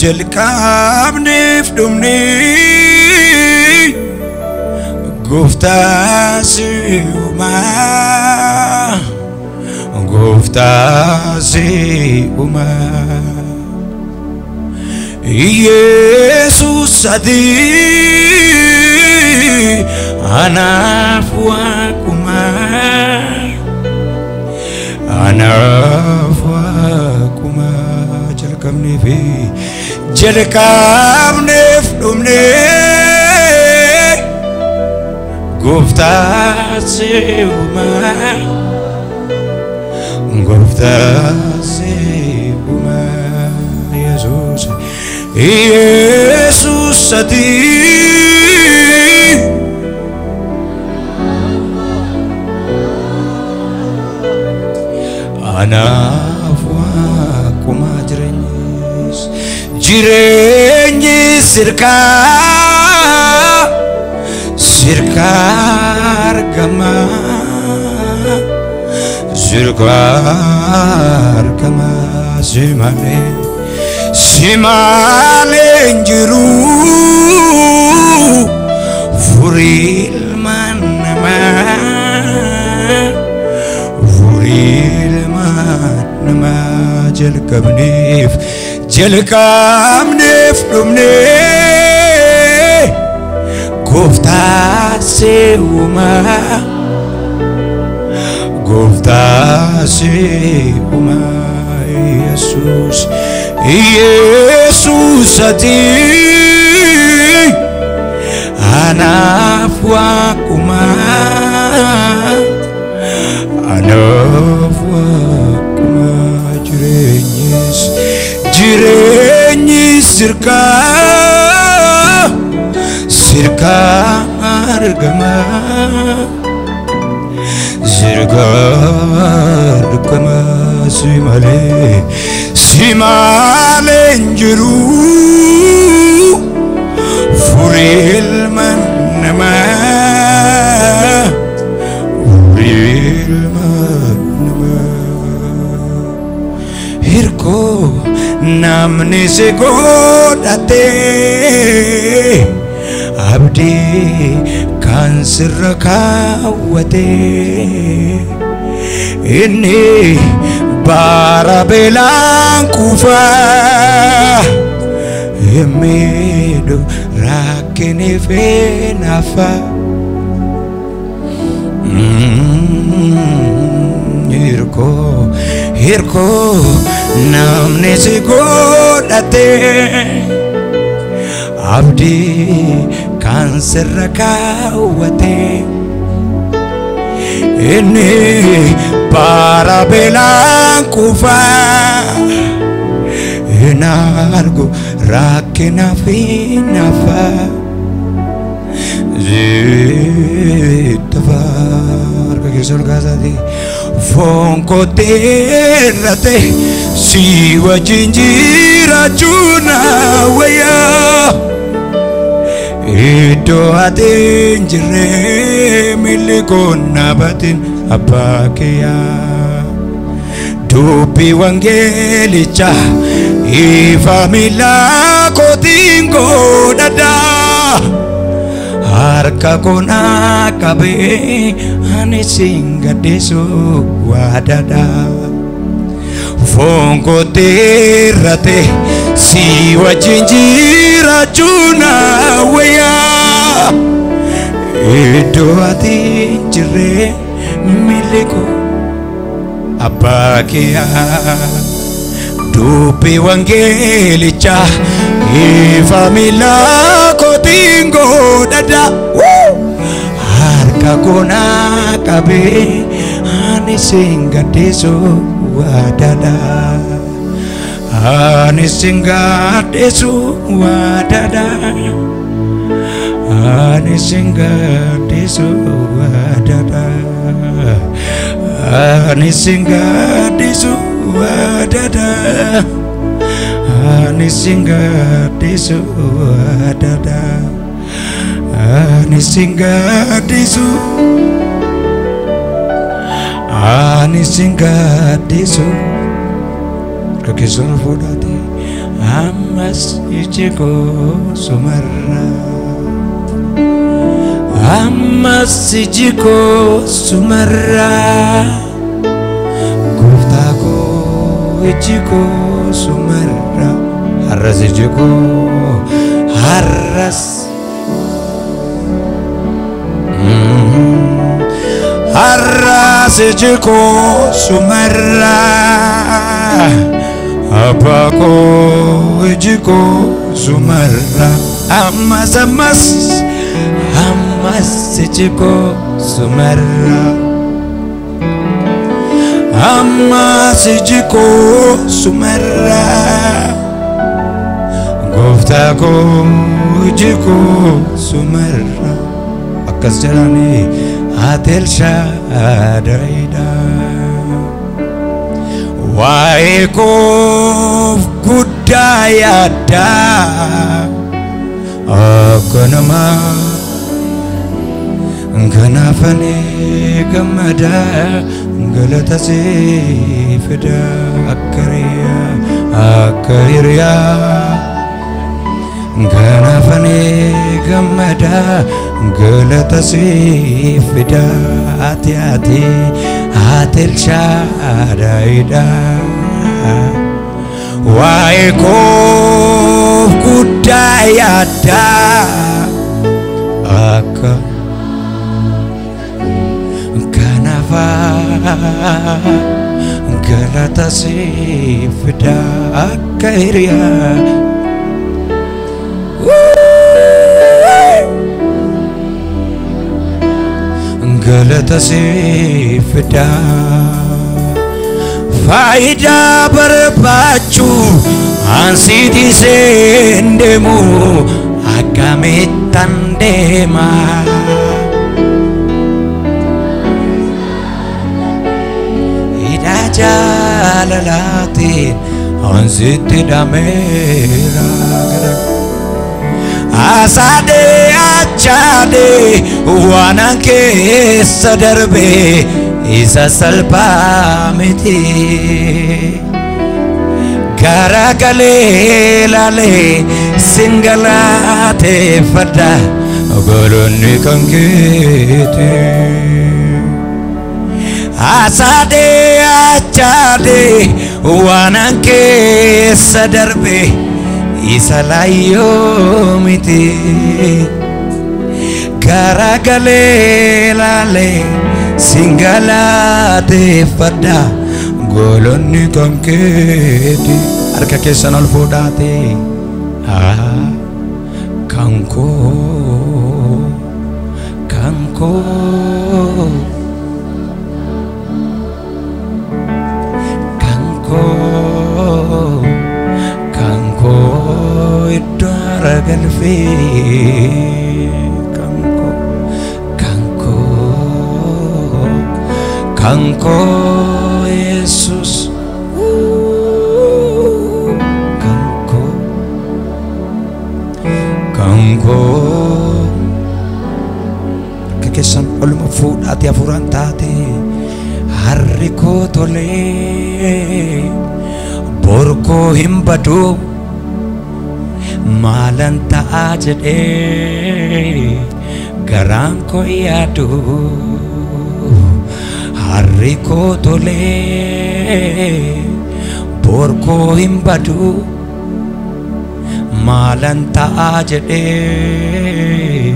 jalqabneef dhumne Gooftaa si'umaa Gooftaa si'umaa Yesus ati anaaf waaqumaa anaaf waaqumaa jalqabneef dhumne Gooftaa si'umaa Gooftaa si'umaa Yesus ati anaaf waaqumaa jireenyi sirkaa argama simaleen jiru furii ilmaan namaa jalqabneef dhumne Gooftaa si'umaa Yesus ati anaaf waaqumaa anaaf waaqumaa jireenyi sirkaa argama simaleen jiru furii ilmaan namaa hirkoo namni si godhate abdii kan sirra kaawwate inni bara beelaan kufaa himiidhu rakkiniif nafa hirkoo namni si godhate abdii kan sirra kaawwate inni bara beelaan kufaa hin argu rakkinaaf nafa harka keessa ol kaasati foon kotteerrate si wajjin jiraachuu na wayyaa iddoo ati hin jirre miilli koo naabatin abbaa kiyyaa dubbii wangeelicha ifa miila kootiin godhadha harka koo naa qabee ani sin gadhiisu waadadha foon kotteerrate si wajjin jiraachuu na wayyaa iddoo ati hin jirre miilli koo abbaa kiyyaa dubbii wangeelicha ifa miila kootiin godhadha harka koo naa qabee ani sin gadhiisu waadadha ani sin gadhiisu waadadha ani sin gadhiisu waadadha ani sin gadhiisu waadadha ani sin gadhiisu waadadha ani sin gadhiisu ani sin gadhiisu kakkeessoon fuudhaati ammas iji koo sumarra ammas iji koo sumarra gooftaa koo iji koo sumarra har'as iji koo har'as har'as iji koo sumarra Abba koo iji koo sumarra ammas iji koo sumarra ammas iji koo sumarra gooftaa koo iji koo sumarra akkas jedhanii ati El Shaddaiidha waa'ee koof guddaa yaadda akka namaa kanaaf ani gammada galata siif fida akka hiriyaa kanaaf ani gammada galata siif fida ati El Shaddaiidha waa'ee koof guddaa yaadda akka kanaaf galata siif fida akka hiriyaa galata siif fida faayidaa barbaachuu ansi dhiisee deemu akkamittan deema hidhaa jaalalaatiin ansitti dhameera asade achade waanan keessa darbe isa salphaa miti garagalee laalee singalateeffadha golonni kan keete asade achade waanan keessa darbe isa layyoo miti garagalee laalee singalateeffadha golonni kan keete harka keessan ol fuudhaate kan koo kan koo kan koo kan koo iddoo aara galfee kan koo Yesus kan koo kekesan oluma fuudhaati hafuuraan taate harri koo tolee bor koo hin badu maalan ta'aa jedhee garaan koo yaadu harri koo tolee bor koo hin badu maalan ta'aa jedhee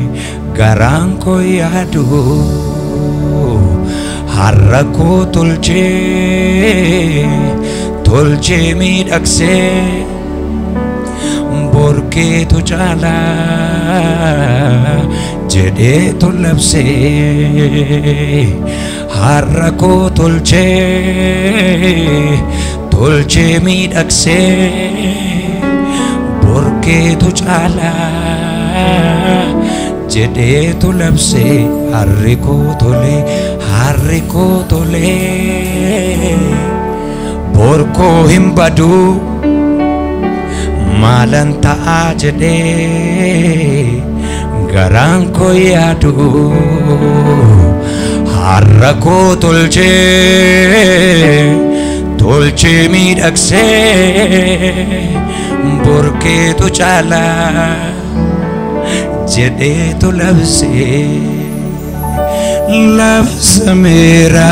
garaan koo yaadu harra koo tolchee miidhagsee borkeetu caalaa jedheetu labsee harra koo tolchee miidhagsee borkeetu caalaa jedheetu labsee harri koo tolee bor koo hin badu maalan ta'aa jedhee garaan koo yaadu harra koo tolchee miidhagsee borke tu chala jede tu labse mera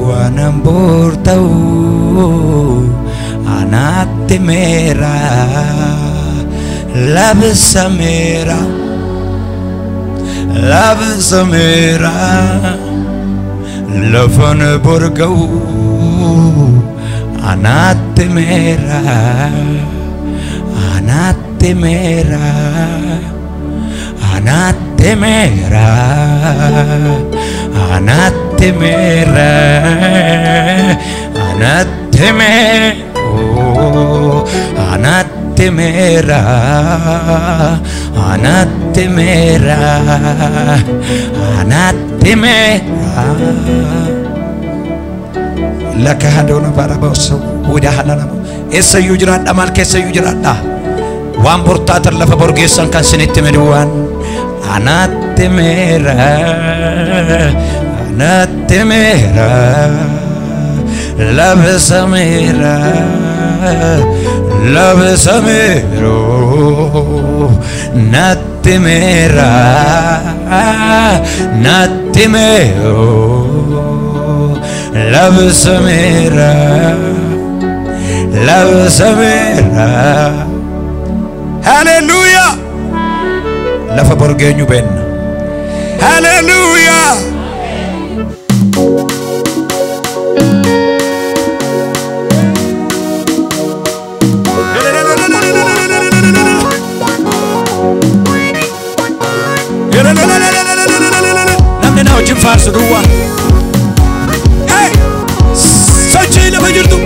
wanam bortau anatti mera labse mera lafan borgau anatti mera لك هدونا باربوسو وده هنامو إسا يجراد أمال كيسا يجراد وان برتات اللفا برغيسان كان سنت مدوان أنات ميرا لبس ميرا نات ميرا لبس ميرا هاليلويا لفا برغينيو بين هاليلويا نمني ناو جنفار سدوا هاي سجي لما جردو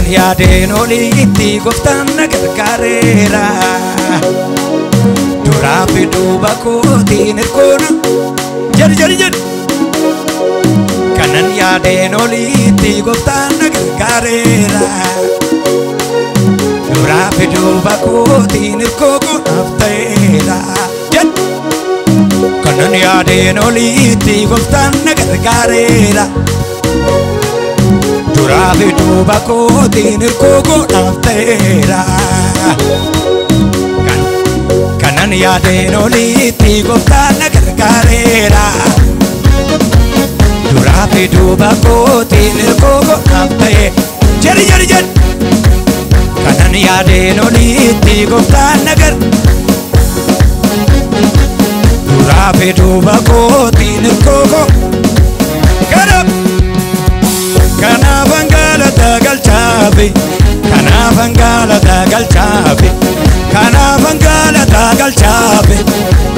yaadeen oliitti gooftaan na gargaareera duraa fi duuba kootiin hirkoona jedhi kanan yaadeen oliitti gooftaan na gargaareera duraa fi duuba kootiin hirkoonaaf ta'eera kanan yaadeen oliitti gooftaan na gargaareera Durabe duba kotiin hirkoonaaf ta'eera kanan yaadeen oliitti gooftaan na gargaareera Durabe duba kotiin hirkoonaaf ta'eera jedhi kanan yaadeen oliitti gooftaan na Durabe duba kotiin hirkoonaaf Kanaafan galata galchaafi kanaafan galata galchaafi kanaafan galata galchaafi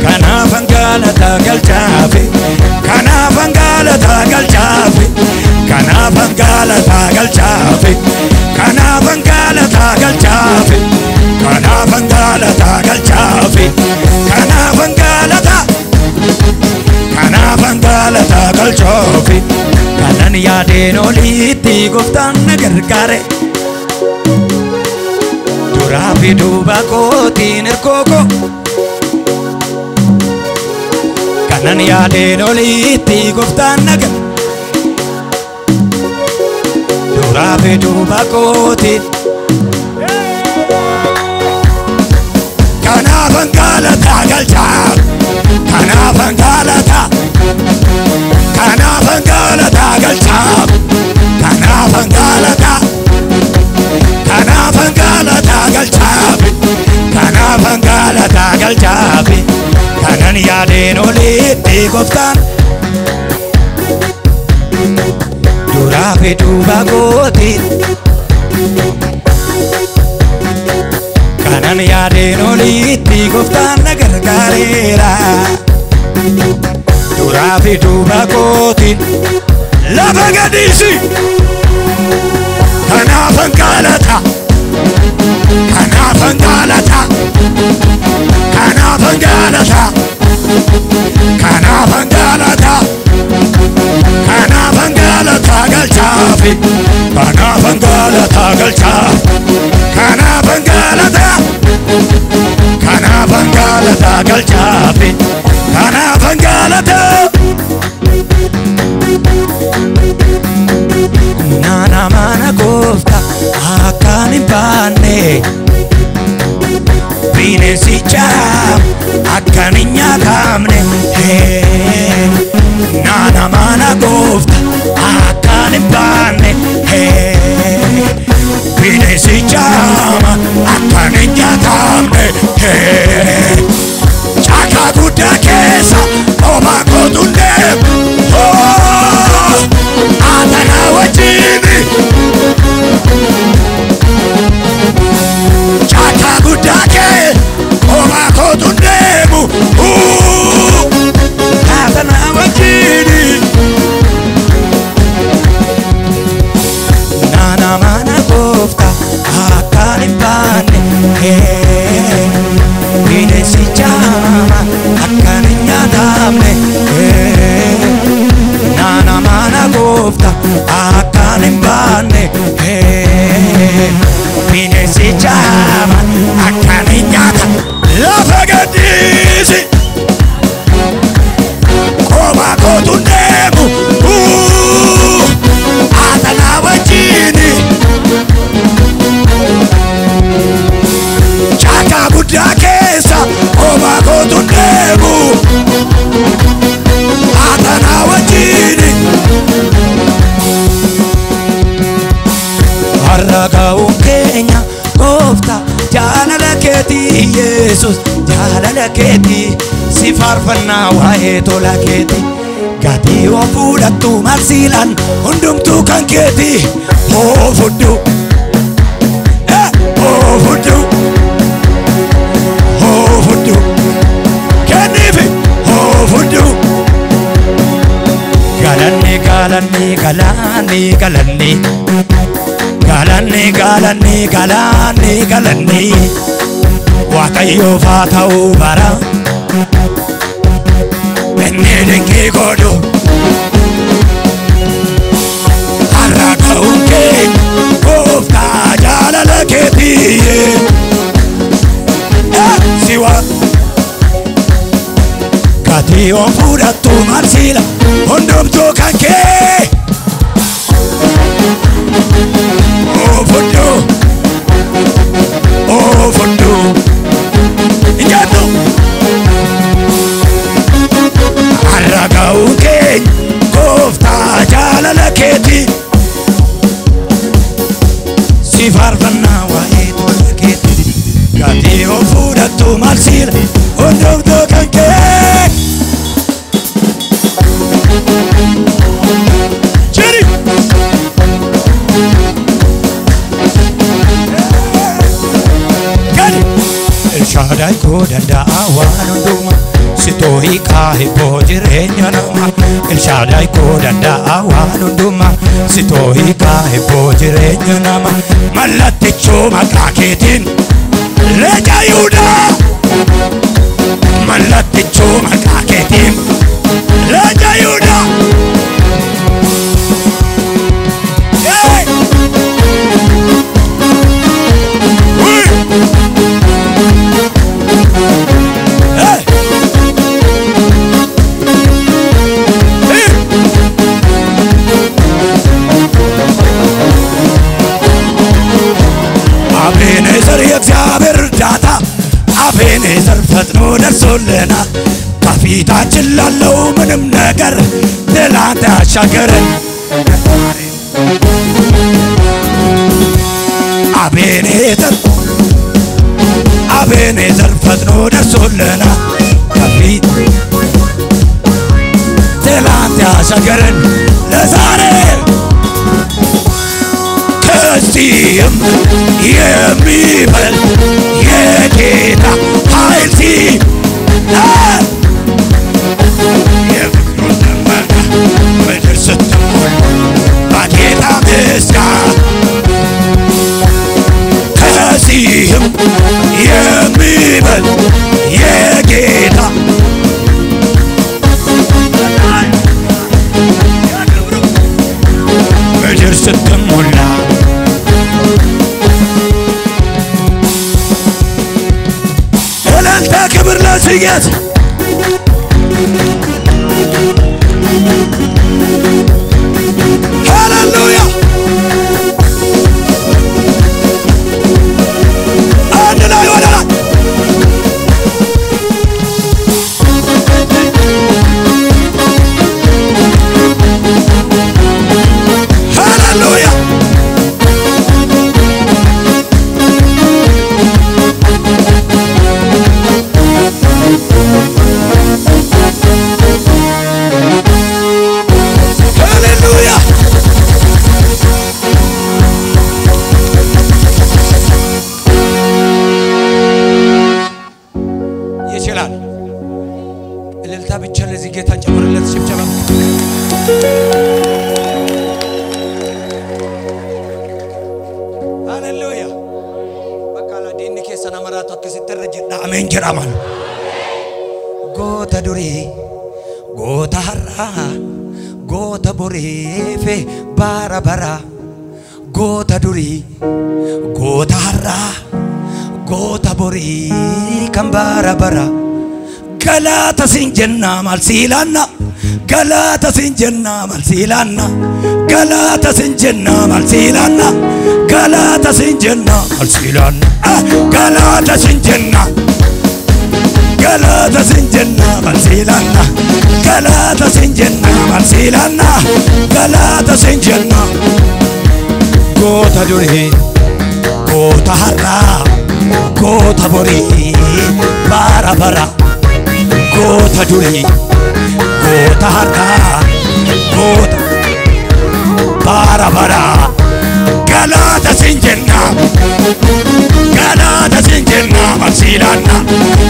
kanaafan galata galchaafi kanaafan galata galchaafi kanaafan galata galchaafi kanaafan galata galchaafi kanaafan galata galchaafi kanaafan galata galchaafi kanan yaadeen oliitti gooftaan na gargaare duraa fi duuba kootiin hirkooko kanan yaadeen oliitti gooftaan na duraa fi duuba kootiin kanaafan galata galchaa kanaafan galata galchab kanaafan galata galchab kanaafan galata galchab kanan yaadeen oliitti gooftaan duraa fi duuba kootiin kanan yaadeen oliitti gooftaan na gargaareera duraa fi duuba kootiin lafa gadhiisi kanaafan galata kanaafan galata kanaafan galata akkan hin baanne bineensicha akkan hin nyaatamne nana mana gooftaa akkan hin baanne bineensicha akkan hin nyaatamne caaka guddaa keessa homaa kootu deemu atana wajjini caaka guddaa keessa homaa kootu deemu atana wajjini nana mana gooftaa akkan hin baanne bineensicha akkan hin nyaatamne nana mana gooftaa akkan hin baanne bineensicha akkan hin nyaatamne lafa gadhiisi qomaa kootu deemu atana wajjini caaka guddaa keessa qomaa kootu deemu atana wajjini har'a ga'uun keenya gooftaa jaalala keetii Yesuus jaalala keetii si faarfannaa waa'ee tola keetii gatii oo fudhattu marsiilaan hundumtuu kan keetii oo fudhu kenniifi oo fudhu galanni galanni galanni galanni galanni galanni galanni galanni Waaqayyoof haa ta'u bara inni dinqii godhu har'a ga'uun keenya gooftaa jaalala keetii siwa gatii oo fudhattu marsiila hundumtuu kan kee oo fudhu injattu har'a ga'uun keenya gooftaa jaalala keetii si faarfannaa waa'ee tola keetii gatii oo fudhattu marsiila hundumtuu kan kee jiri gadi Elshadaay koo danda'a waan hundumaa sitoo hiikaa hibboo jireenya namaa Elshadaay koo danda'a waan hundumaa sitoo hiikaa hibboo jireenya namaa mallattichoo maqaa keetiin Leeja Yihuudaa mallattichoo maqaa keetiin Leeja Yihuudaa አቤኔዘር የእግዚአብሔር እርዳታ አቤኔዘር ፈጥኖ ደርሶልናል ከፊታችን ላለው ምንም ነገር ትላንት ያሻገረን አቤኔዘር ፈጥኖ ደርሶልናል ከፊት ትላንት ያሻገረን ለዛሬ ከዚህም የሚበልጥ የጌታ ኃይል የፍቅሩን ደመና ምድር ስትሞላ በጌታ ምስጋና ከዚህም የሚበልጥ የጌታ ምድር ስትሞላ እልልታ ክብር ለስየት ሃሌሉያ ይችላል። እልልታ ብቻ ለዚህ ጌታ ጨምርለት ጭብጨባ ሃሌሉያ በቃላ ዲንኬ ሰናመራቱ ከስተረጀ አሜን ጀራማል ጎታ ዱሪ ጎታ ሀራ ጎታ ቦሬፌ ባራባራ ጎታ ዱሪ ጎታ ሀራ ጎታ ቦሪ ከምባራባራ galata sinjenna malsilana galata sinjenna malsilana galata sinjenna malsilana galata sinjenna malsilana galata sinjenna galata sinjenna malsilana galata sinjenna malsilana galata sinjenna gota duri gota harra gota bori bara bara gota duri gota harra gota bara bara galata sinjenna malsilana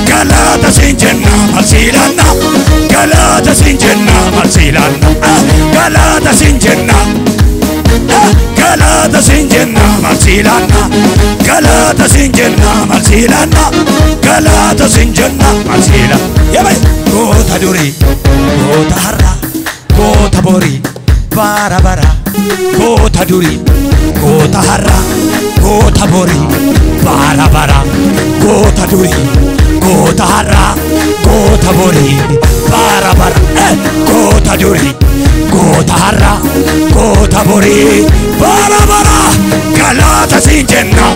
galata sinjenna malsilana galata sinjenna malsilana galata sinjenna galata sinjenna malsilana galata sinjenna malsilana galata sinjenna malsilana yabay gota duri gota harra gota bori bara bara gota duri gota harra gota bori bara bara gota duri gota harra gota bori bara bara gota duri gota harra gota bori bara bara galata sinjenna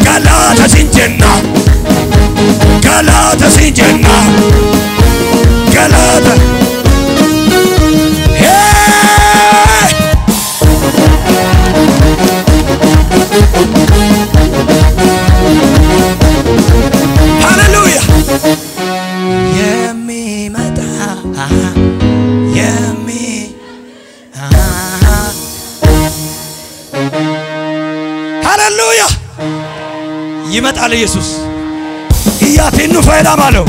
galata sinjenna galata sinjenna galata ሃሌሉያ የሚመጣ ሃሌሉያ ይመጣል ኢየሱስ ያቴኑ ፈይዳ ማለው